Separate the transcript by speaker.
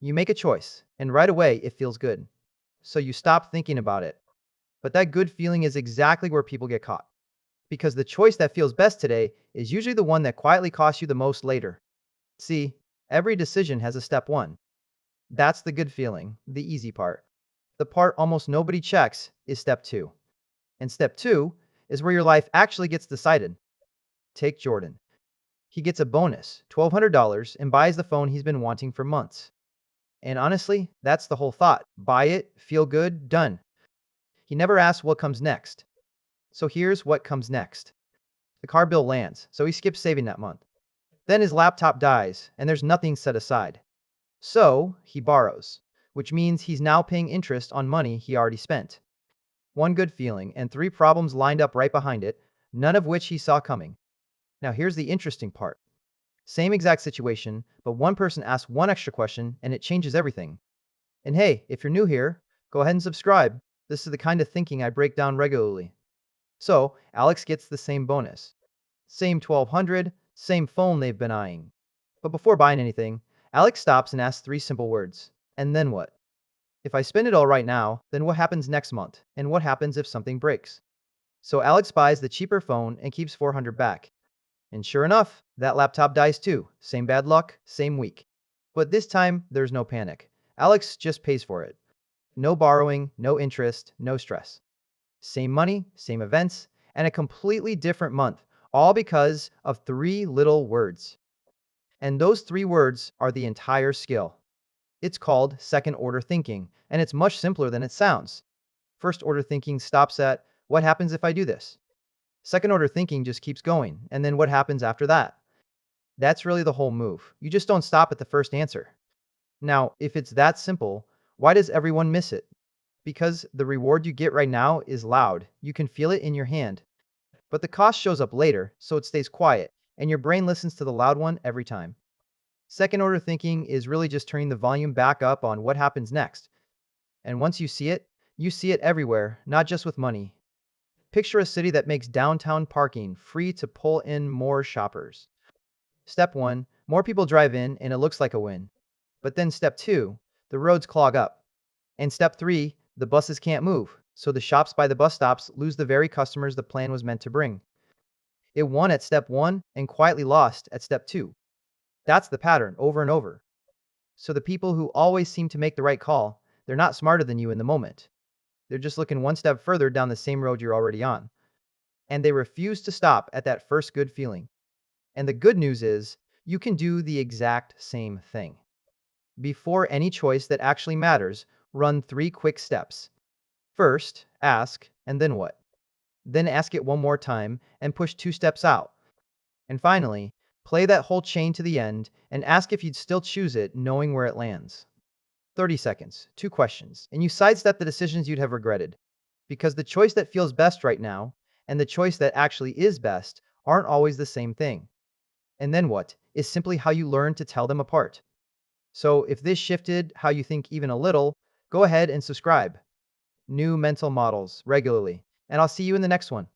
Speaker 1: You make a choice, and right away it feels good. So you stop thinking about it. But that good feeling is exactly where people get caught. Because the choice that feels best today is usually the one that quietly costs you the most later. See, every decision has a step one. That's the good feeling, the easy part. The part almost nobody checks is step two. And step two is where your life actually gets decided. Take Jordan. He gets a bonus, $1,200, and buys the phone he's been wanting for months. And honestly, that's the whole thought. Buy it, feel good, done. He never asks what comes next. So here's what comes next. The car bill lands, so he skips saving that month. Then his laptop dies, and there's nothing set aside. So he borrows, which means he's now paying interest on money he already spent. One good feeling, and three problems lined up right behind it, none of which he saw coming. Now here's the interesting part. Same exact situation, but one person asks one extra question, and it changes everything. And hey, if you're new here, go ahead and subscribe. This is the kind of thinking I break down regularly. So, Alex gets the same bonus. Same 1200, same phone they've been eyeing. But before buying anything, Alex stops and asks three simple words. And then what? If I spend it all right now, then what happens next month? And what happens if something breaks? So Alex buys the cheaper phone and keeps 400 back. And sure enough, that laptop dies too. Same bad luck, same week. But this time, there's no panic. Alex just pays for it. No borrowing, no interest, no stress. Same money, same events, and a completely different month, all because of three little words. And those three words are the entire skill. It's called second order thinking, and it's much simpler than it sounds. First order thinking stops at, what happens if I do this? Second order thinking just keeps going, and then what happens after that? That's really the whole move. You just don't stop at the first answer. Now, if it's that simple, why does everyone miss it? Because the reward you get right now is loud. You can feel it in your hand. But the cost shows up later, so it stays quiet, and your brain listens to the loud one every time. Second order thinking is really just turning the volume back up on what happens next. And once you see it everywhere, not just with money. Picture a city that makes downtown parking free to pull in more shoppers. Step 1, more people drive in and it looks like a win. But then step 2, the roads clog up. And step 3, the buses can't move, so the shops by the bus stops lose the very customers the plan was meant to bring. It won at step 1 and quietly lost at step 2. That's the pattern over and over. So the people who always seem to make the right call, they're not smarter than you in the moment. They're just looking one step further down the same road you're already on. And they refuse to stop at that first good feeling. And the good news is, you can do the exact same thing. Before any choice that actually matters, run three quick steps. First, ask, and then what? Then ask it one more time and push two steps out. And finally, play that whole chain to the end and ask if you'd still choose it knowing where it lands. 30 seconds, two questions, and you sidestep the decisions you'd have regretted. Because the choice that feels best right now and the choice that actually is best aren't always the same thing. And then what is simply how you learn to tell them apart. So if this shifted how you think even a little, go ahead and subscribe. New mental models regularly. And I'll see you in the next one.